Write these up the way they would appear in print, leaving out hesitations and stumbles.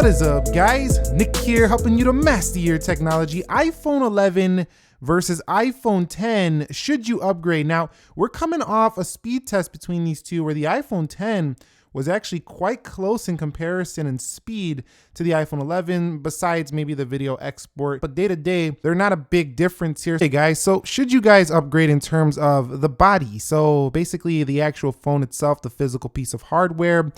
What is up, guys? Nick here, helping you to master your technology. iPhone 11 versus iPhone 10. Should you upgrade? Now, we're coming off a speed test between these two where the iPhone 10 was actually quite close in comparison and speed to the iPhone 11, besides maybe the video export. But day to day, they're not a big difference here. Hey guys, so should you guys upgrade in terms of the body? So basically the actual phone itself, the physical piece of hardware.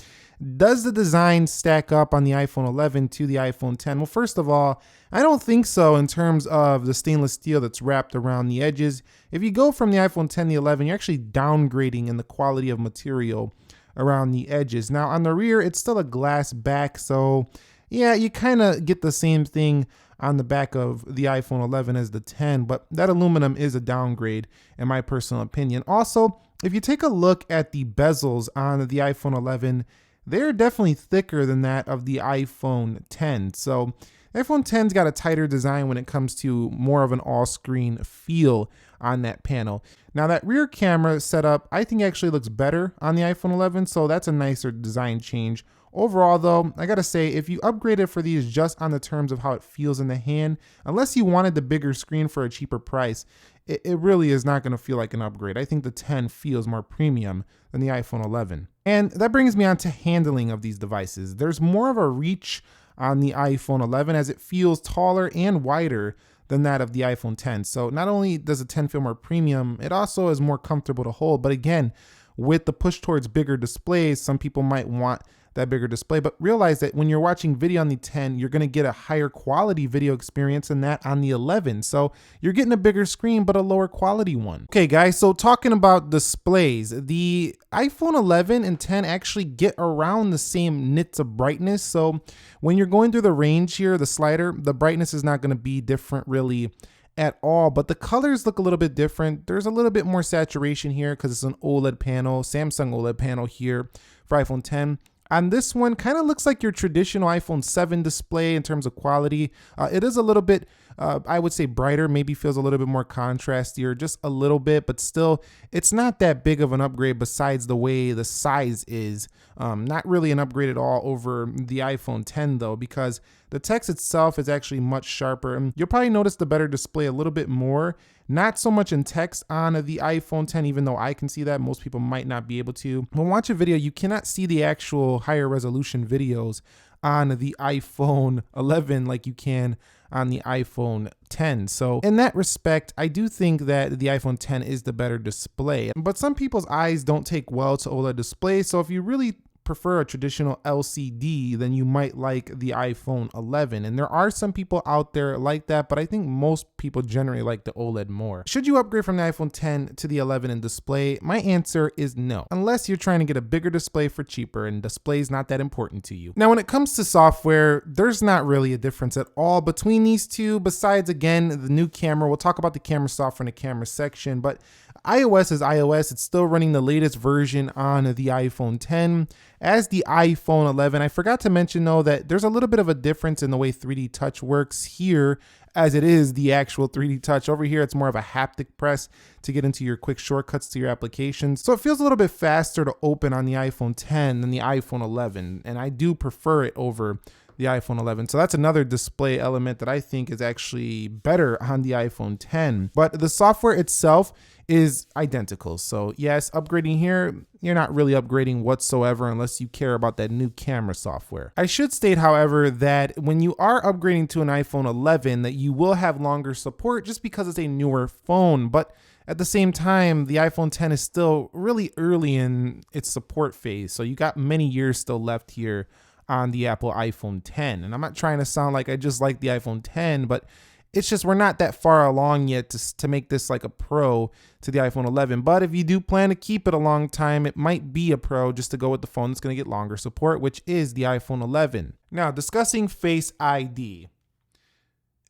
Does the design stack up on the iPhone 11 to the iPhone 10? Well, first of all, I don't think so in terms of the stainless steel that's wrapped around the edges. If you go from the iPhone 10 to the 11, you're actually downgrading in the quality of material around the edges. Now on the rear, it's still a glass back, so yeah, you kind of get the same thing on the back of the iPhone 11 as the 10, but that aluminum is a downgrade in my personal opinion. Also, if you take a look at the bezels on the iPhone 11, they're definitely thicker than that of the iPhone 10. So the iPhone 10's got a tighter design when it comes to more of an all-screen feel on that panel. Now that rear camera setup, I think actually looks better on the iPhone 11, so that's a nicer design change. Overall though, I gotta say, if you upgraded for these just on the terms of how it feels in the hand, unless you wanted the bigger screen for a cheaper price, it really is not gonna feel like an upgrade. I think the 10 feels more premium than the iPhone 11. And that brings me on to handling of these devices. There's more of a reach on the iPhone 11 as it feels taller and wider than that of the iPhone 10. So not only does the 10 feel more premium, it also is more comfortable to hold. But again, with the push towards bigger displays, some people might want that bigger display, but realize that when you're watching video on the 10, you're gonna get a higher quality video experience than that on the 11. So you're getting a bigger screen, but a lower quality one. Okay guys, so talking about displays, the iPhone 11 and 10 actually get around the same nits of brightness. So when you're going through the range here, the slider, the brightness is not gonna be different really at all, but the colors look a little bit different. There's a little bit more saturation here because it's an OLED panel, Samsung OLED panel here for iPhone 10. On this one, kind of looks like your traditional iPhone 7 display in terms of quality. It is a little bit, I would say brighter, maybe feels a little bit more contrastier, just a little bit, but still, it's not that big of an upgrade besides the way the size is. Not really an upgrade at all over the iPhone 10 though, because the text itself is actually much sharper. And you'll probably notice the better display a little bit more. Not so much in text on the iPhone 10, even though I can see that. Most people might not be able to. When watch a video, you cannot see the actual higher resolution videos on the iPhone 11 like you can on the iPhone 10. So in that respect, I do think that the iPhone 10 is the better display. But some people's eyes don't take well to OLED displays. So if you really prefer a traditional LCD, then you might like the iPhone 11. And there are some people out there like that, but I think most people generally like the OLED more. Should you upgrade from the iPhone 10 to the 11 in display? My answer is no, unless you're trying to get a bigger display for cheaper and display is not that important to you. Now, when it comes to software, there's not really a difference at all between these two, besides again, the new camera. We'll talk about the camera software in the camera section, but iOS is iOS. It's still running the latest version on the iPhone 10 as the iPhone 11. I forgot to mention though that there's a little bit of a difference in the way 3D Touch works here as it is the actual 3D Touch. Over here, it's more of a haptic press to get into your quick shortcuts to your applications. So it feels a little bit faster to open on the iPhone 10 than the iPhone 11. And I do prefer it over the iPhone 11. So that's another display element that I think is actually better on the iPhone 10. But the software itself is identical. So yes, upgrading here, you're not really upgrading whatsoever unless you care about that new camera software. I should state, however, that when you are upgrading to an iPhone 11, that you will have longer support just because it's a newer phone. But at the same time, the iPhone 10 is still really early in its support phase. So you got many years still left here on the Apple iPhone 10. And I'm not trying to sound like I just like the iPhone 10, but it's just we're not that far along yet to make this like a pro to the iPhone 11. But if you do plan to keep it a long time, it might be a pro just to go with the phone that's going to get longer support, which is the iPhone 11. Now, discussing Face ID.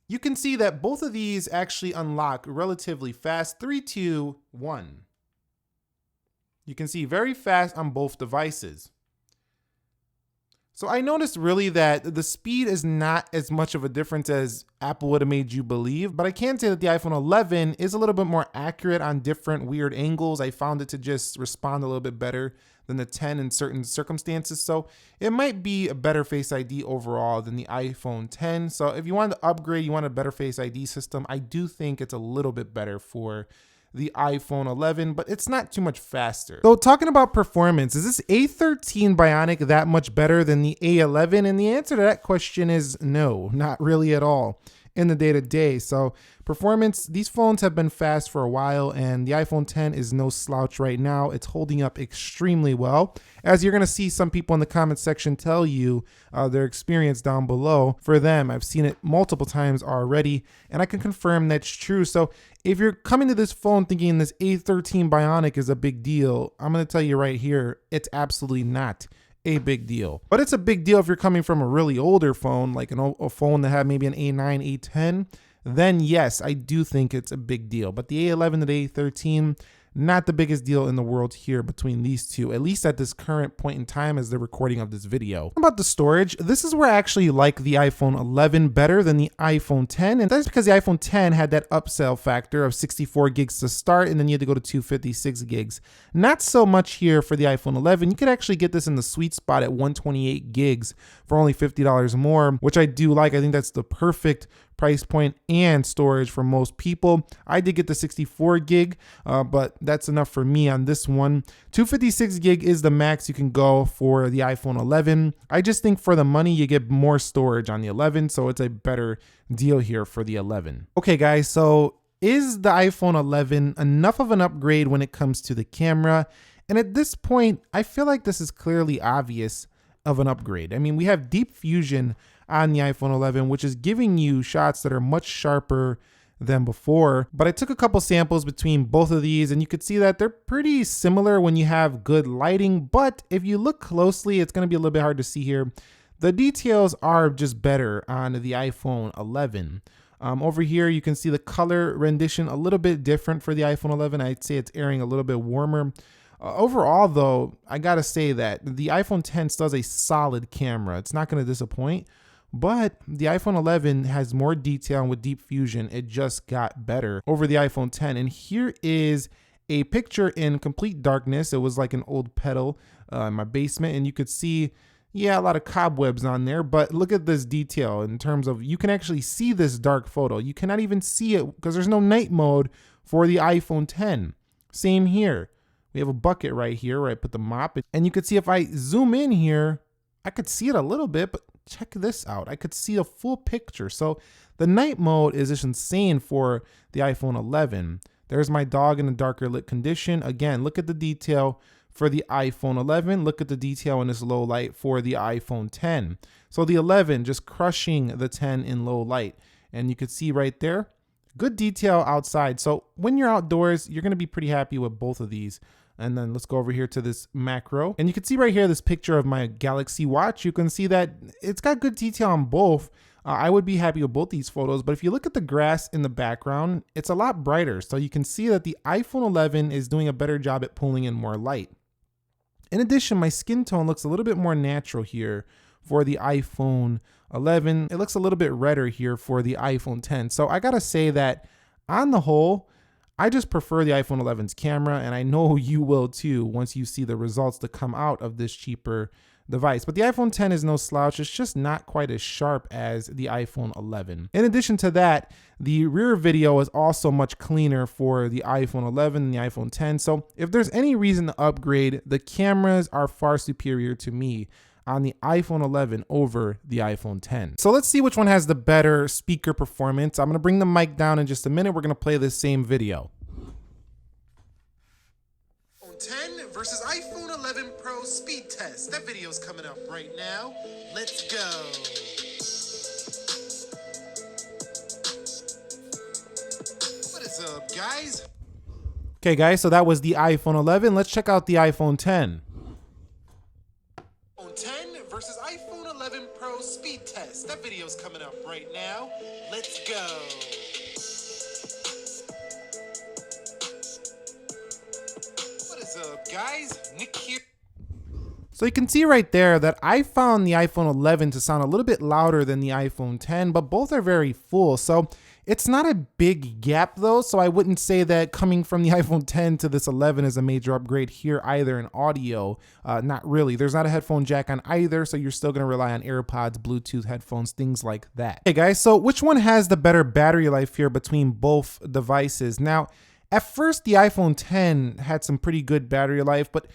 You can see that both of these actually unlock relatively fast. 3, 2, 1. You can see very fast on both devices. So I noticed really that the speed is not as much of a difference as Apple would have made you believe, but I can say that the iPhone 11 is a little bit more accurate on different weird angles. I found it to just respond a little bit better than the 10 in certain circumstances. So it might be a better Face ID overall than the iPhone 10. So if you want to upgrade, you want a better Face ID system, I do think it's a little bit better for the iPhone 11, but it's not too much faster. So talking about performance, is this A13 Bionic that much better than the A11? And the answer to that question is no, not really at all in the day-to-day. So performance, these phones have been fast for a while, and the iPhone 10 is no slouch right now. It's holding up extremely well. As you're gonna see some people in the comment section tell you their experience down below. For them, I've seen it multiple times already, and I can confirm that's true. So if you're coming to this phone thinking this A13 Bionic is a big deal, I'm gonna tell you right here, it's absolutely not a big deal. But it's a big deal if you're coming from a really older phone, like a phone that had maybe an A9, A10, then yes, I do think it's a big deal. But the A11 to the A13, not the biggest deal in the world here between these two, at least at this current point in time as the recording of this video. About the storage, this is where I actually like the iPhone 11 better than the iPhone 10, and that's because the iPhone 10 had that upsell factor of 64 gigs to start, and then you had to go to 256 gigs. Not so much here for the iPhone 11. You could actually get this in the sweet spot at 128 gigs for only $50 more, which I do like. I think that's the perfect price point and storage for most people. I did get the 64 gig, but that's enough for me on this one. 256 gig is the max you can go for the iPhone 11. I just think for the money, you get more storage on the 11, so it's a better deal here for the 11. Okay, guys, so is the iPhone 11 enough of an upgrade when it comes to the camera? And at this point, I feel like this is clearly obvious of an upgrade. I mean, we have Deep Fusion on the iPhone 11, which is giving you shots that are much sharper than before. But I took a couple samples between both of these, and you could see that they're pretty similar when you have good lighting. But if you look closely, it's going to be a little bit hard to see here. The details are just better on the iPhone 11. Over here, you can see the color rendition a little bit different for the iPhone 11. I'd say it's airing a little bit warmer. Overall, though, I gotta say that the iPhone 10 still has a solid camera. It's not gonna disappoint, but the iPhone 11 has more detail, and with Deep Fusion, it just got better over the iPhone 10. And here is a picture in complete darkness. It was like an old pedal in my basement, and you could see, yeah, a lot of cobwebs on there, but look at this detail in terms of, you can actually see this dark photo. You cannot even see it because there's no night mode for the iPhone 10. Same here. We have a bucket right here where I put the mop, and you could see if I zoom in here, I could see it a little bit, but check this out. I could see a full picture. So the night mode is just insane for the iPhone 11. There's my dog in a darker lit condition. Again, look at the detail for the iPhone 11. Look at the detail in this low light for the iPhone 10. So the 11 just crushing the 10 in low light. And you could see right there, good detail outside. So when you're outdoors, you're gonna be pretty happy with both of these. And then let's go over here to this macro. And you can see right here, this picture of my Galaxy Watch. You can see that it's got good detail on both. I would be happy with both these photos, but if you look at the grass in the background, it's a lot brighter. So you can see that the iPhone 11 is doing a better job at pulling in more light. In addition, my skin tone looks a little bit more natural here for the iPhone 11. It looks a little bit redder here for the iPhone 10. So I gotta say that on the whole, I just prefer the iPhone 11's camera, and I know you will too once you see the results that come out of this cheaper device. But the iPhone 10 is no slouch. It's just not quite as sharp as the iPhone 11. In addition to that, the rear video is also much cleaner for the iPhone 11 and the iPhone 10. So if there's any reason to upgrade, the cameras are far superior to me on the iPhone 11 over the iPhone 10. So let's see which one has the better speaker performance. I'm gonna bring the mic down in just a minute. We're gonna play this same video. iPhone 10 versus iPhone 11 Pro speed test. That video's coming up right now. Let's go. What is up, guys? Okay, guys, so that was the iPhone 11. Let's check out the iPhone 10. Versus iPhone 11 Pro speed test. That video's coming up right now. Let's go. What is up, guys? Nick here. So you can see right there that I found the iPhone 11 to sound a little bit louder than the iPhone 10, but both are very full. So It's not a big gap though, so I wouldn't say that coming from the iPhone 10 to this 11 is a major upgrade here either in audio. Not really. There's not a headphone jack on either, so you're still going to rely on AirPods, Bluetooth headphones, things like that. Hey guys, so which one has the better battery life here between both devices? Now, at first the iPhone 10 had some pretty good battery life, but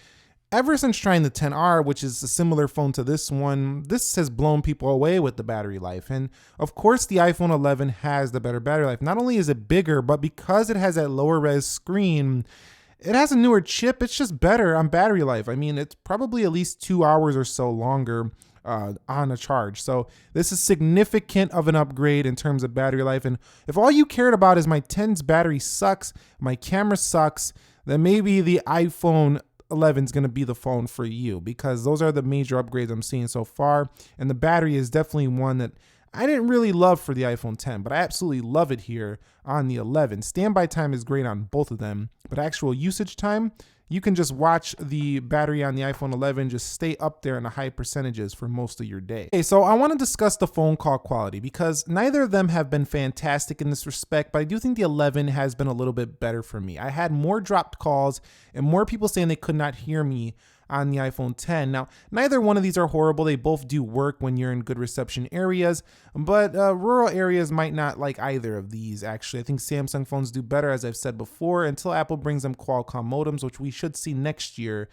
ever since trying the 10R, which is a similar phone to this one, this has blown people away with the battery life. And of course, the iPhone 11 has the better battery life. Not only is it bigger, but because it has that lower res screen, it has a newer chip. It's just better on battery life. I mean, it's probably at least 2 hours or so longer on a charge. So this is significant of an upgrade in terms of battery life. And if all you cared about is my 10's battery sucks, my camera sucks, then maybe the iPhone 11 is going to be the phone for you, because those are the major upgrades I'm seeing so far. And the battery is definitely one that I didn't really love for the iPhone 10, but I absolutely love it here on the 11. Standby time is great on both of them, but actual usage time, you can just watch the battery on the iPhone 11 just stay up there in the high percentages for most of your day. Okay, so I want to discuss the phone call quality because neither of them have been fantastic in this respect, but I do think the 11 has been a little bit better for me. I had more dropped calls and more people saying they could not hear me on the iPhone 10. Now, neither one of these are horrible. They both do work when you're in good reception areas, but rural areas might not like either of these, actually. I think Samsung phones do better, as I've said before, until Apple brings them Qualcomm modems, which we should see next year.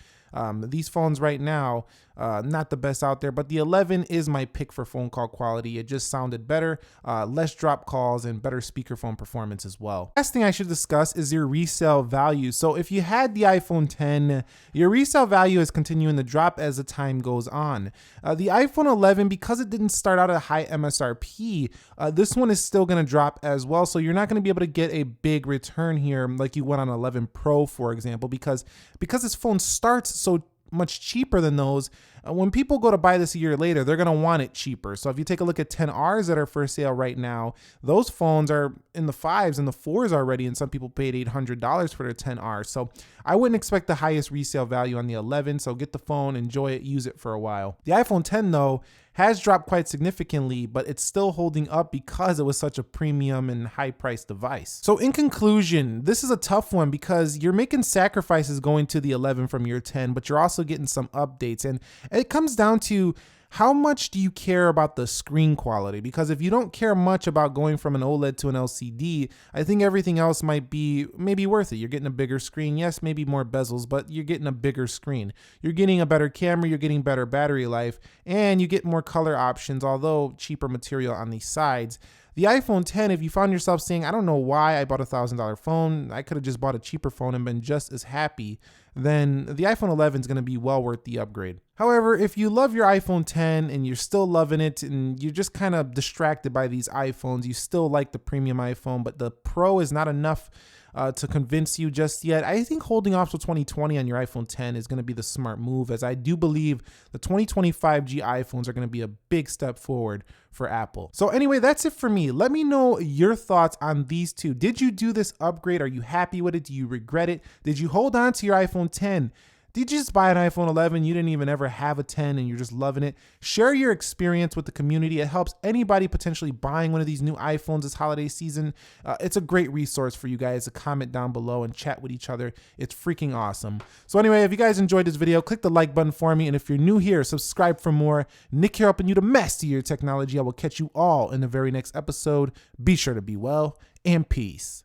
These phones right now, not the best out there, but the 11 is my pick for phone call quality. It just sounded better, less drop calls, and better speakerphone performance as well. Last thing I should discuss is your resale value. So if you had the iPhone 10, your resale value is continuing to drop as the time goes on. The iPhone 11, because it didn't start out at high MSRP, this one is still going to drop as well. So you're not going to be able to get a big return here like you would on 11 Pro, for example, because this phone starts so much cheaper than those. When people go to buy this a year later, they're going to want it cheaper. So if you take a look at 10Rs that are for sale right now, those phones are in the 5s and the 4s already, and some people paid $800 for their 10R. So I wouldn't expect the highest resale value on the 11. So get the phone, enjoy it, use it for a while. The iPhone 10 though has dropped quite significantly, but it's still holding up because it was such a premium and high priced device. So in conclusion, this is a tough one because you're making sacrifices going to the 11 from your 10, but you're also getting some updates. And it comes down to how much do you care about the screen quality? Because if you don't care much about going from an OLED to an LCD, I think everything else might be maybe worth it. You're getting a bigger screen. Yes, maybe more bezels, but you're getting a bigger screen. You're getting a better camera, you're getting better battery life, and you get more color options, although cheaper material on these sides. The iPhone 10, if you found yourself saying, I don't know why I bought a $1,000 phone, I could have just bought a cheaper phone and been just as happy, then the iPhone 11 is going to be well worth the upgrade. However, if you love your iPhone 10 and you're still loving it and you're just kind of distracted by these iPhones, you still like the premium iPhone, but the Pro is not enough to convince you just yet, I think holding off till 2020 on your iPhone 10 is going to be the smart move, as I do believe the 2025G iPhones are going to be a big step forward for Apple. So anyway, that's it for me. Let me know your thoughts on these two. Did you do this upgrade? Are you happy with it? Do you regret it? Did you hold on to your iPhone 10? Did you just buy an iPhone 11? You didn't even ever have a 10 and you're just loving it. Share your experience with the community. It helps anybody potentially buying one of these new iPhones this holiday season. It's a great resource for you guys to comment down below and chat with each other. It's freaking awesome. So anyway, if you guys enjoyed this video, click the like button for me. And if you're new here, subscribe for more. Nick here helping you to master your technology. I will catch you all in the very next episode. Be sure to be well and peace.